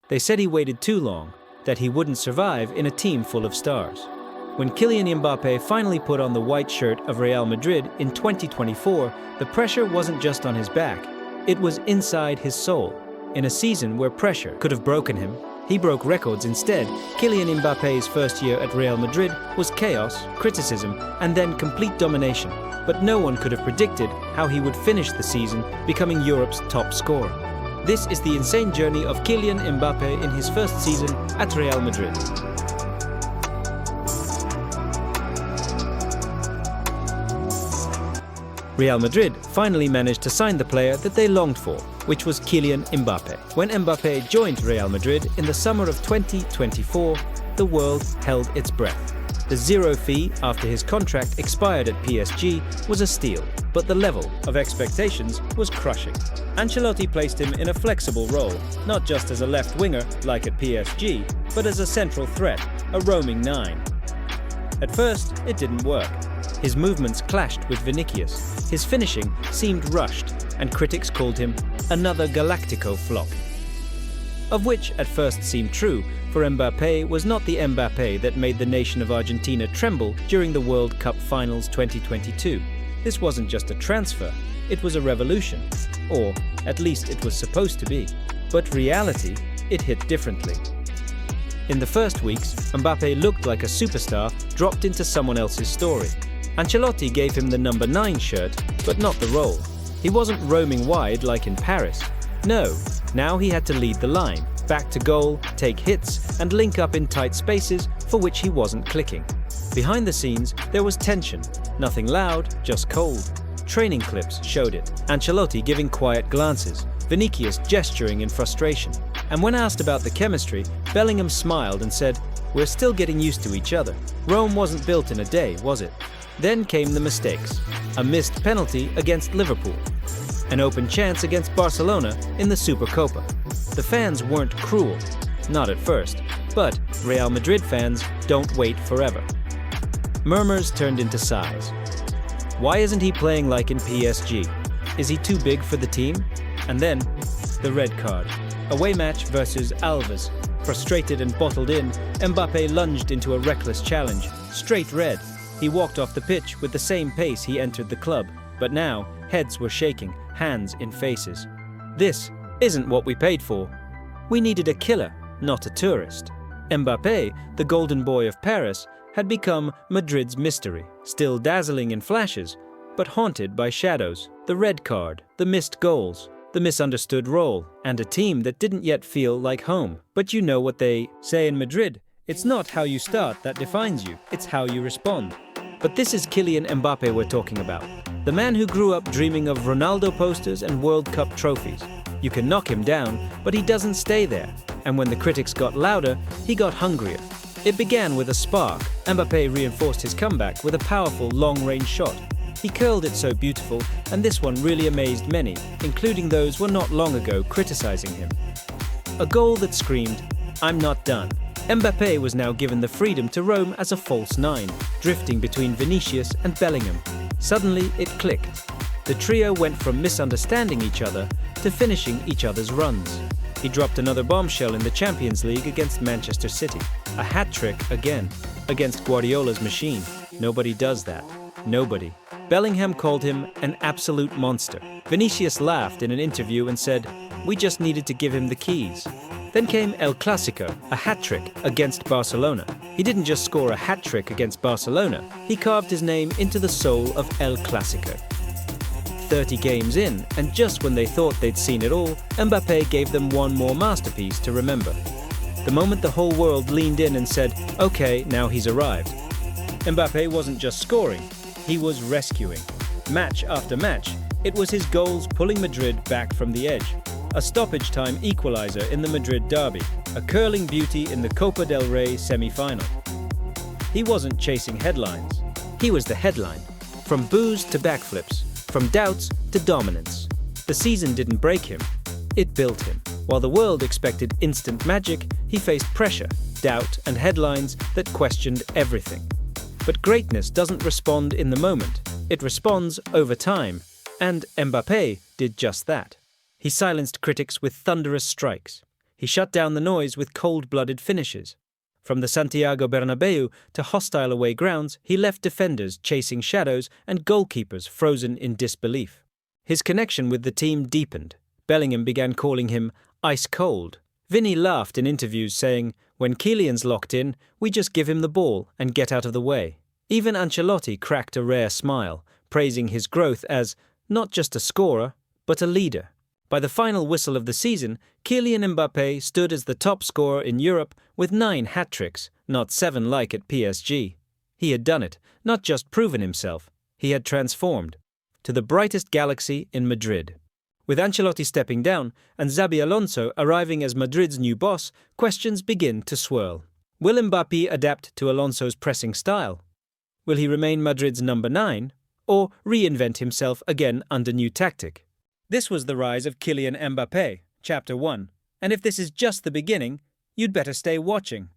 They said he waited too long, that he wouldn't survive in a team full of stars. When Kylian Mbappé finally put on the white shirt of Real Madrid in 2024, the pressure wasn't just on his back, it was inside his soul. In a season where pressure could have broken him, he broke records instead. Kylian Mbappé's first year at Real Madrid was chaos, criticism, and then complete domination. But no one could have predicted how he would finish the season, becoming Europe's top scorer. This is the insane journey of Kylian Mbappé in his first season at Real Madrid. Real Madrid finally managed to sign the player that they longed for, which was Kylian Mbappé. When Mbappé joined Real Madrid in the summer of 2024, the world held its breath. The zero fee after his contract expired at PSG was a steal, but the level of expectations was crushing. Ancelotti placed him in a flexible role, not just as a left winger like at PSG, but as a central threat, a roaming nine. At first, it didn't work. His movements clashed with Vinicius, his finishing seemed rushed, and critics called him another Galactico flop. Of which at first seemed true, for Mbappé was not the Mbappé that made the nation of Argentina tremble during the World Cup Finals 2022. This wasn't just a transfer, it was a revolution. Or, at least it was supposed to be. But reality, it hit differently. In the first weeks, Mbappé looked like a superstar dropped into someone else's story. Ancelotti gave him the number 9 shirt, but not the role. He wasn't roaming wide like in Paris. No, now he had to lead the line, back to goal, take hits, and link up in tight spaces for which he wasn't clicking. Behind the scenes, there was tension. Nothing loud, just cold. Training clips showed it. Ancelotti giving quiet glances, Vinicius gesturing in frustration. And when asked about the chemistry, Bellingham smiled and said, "We're still getting used to each other. Rome wasn't built in a day, was it?" Then came the mistakes. A missed penalty against Liverpool. An open chance against Barcelona in the Supercopa. The fans weren't cruel. Not at first. But Real Madrid fans don't wait forever. Murmurs turned into sighs. Why isn't he playing like in PSG? Is he too big for the team? And then, the red card. Away match versus Alves. Frustrated and bottled in, Mbappé lunged into a reckless challenge. Straight red. He walked off the pitch with the same pace he entered the club. But now, heads were shaking, hands in faces. This isn't what we paid for. We needed a killer, not a tourist. Mbappé, the golden boy of Paris, had become Madrid's mystery, still dazzling in flashes, but haunted by shadows. The red card, the missed goals, the misunderstood role, and a team that didn't yet feel like home. But you know what they say in Madrid, it's not how you start that defines you, it's how you respond. But this is Kylian Mbappé we're talking about. The man who grew up dreaming of Ronaldo posters and World Cup trophies. You can knock him down, but he doesn't stay there. And when the critics got louder, he got hungrier. It began with a spark. Mbappé reinforced his comeback with a powerful long-range shot. He curled it so beautiful, and this one really amazed many, including those who were not long ago criticizing him. A goal that screamed, "I'm not done." Mbappé was now given the freedom to roam as a false nine, drifting between Vinicius and Bellingham. Suddenly, it clicked. The trio went from misunderstanding each other to finishing each other's runs. He dropped another bombshell in the Champions League against Manchester City. A hat-trick again, against Guardiola's machine. Nobody does that. Nobody. Bellingham called him an absolute monster. Vinicius laughed in an interview and said, "We just needed to give him the keys." Then came El Clásico, a hat-trick against Barcelona. He didn't just score a hat-trick against Barcelona, he carved his name into the soul of El Clásico. 30 games in, and just when they thought they'd seen it all, Mbappé gave them one more masterpiece to remember. The moment the whole world leaned in and said, "Okay, now he's arrived." Mbappé wasn't just scoring, he was rescuing. Match after match, it was his goals pulling Madrid back from the edge. A stoppage-time equalizer in the Madrid derby, a curling beauty in the Copa del Rey semi-final. He wasn't chasing headlines, he was the headline. From boos to backflips, from doubts to dominance. The season didn't break him, it built him. While the world expected instant magic, he faced pressure, doubt, and headlines that questioned everything. But greatness doesn't respond in the moment, it responds over time. And Mbappé did just that. He silenced critics with thunderous strikes. He shut down the noise with cold-blooded finishes. From the Santiago Bernabeu to hostile away grounds, he left defenders chasing shadows and goalkeepers frozen in disbelief. His connection with the team deepened. Bellingham began calling him ice cold. Vinny laughed in interviews saying, "When Kylian's locked in, we just give him the ball and get out of the way." Even Ancelotti cracked a rare smile, praising his growth as not just a scorer, but a leader. By the final whistle of the season, Kylian Mbappé stood as the top scorer in Europe with 9 hat-tricks, not 7 like at PSG. He had done it, not just proven himself, he had transformed to the brightest galaxy in Madrid. With Ancelotti stepping down and Xabi Alonso arriving as Madrid's new boss, questions begin to swirl. Will Mbappé adapt to Alonso's pressing style? Will he remain Madrid's number 9, or reinvent himself again under new tactic? This was the rise of Kylian Mbappé, Chapter 1, and if this is just the beginning, you'd better stay watching.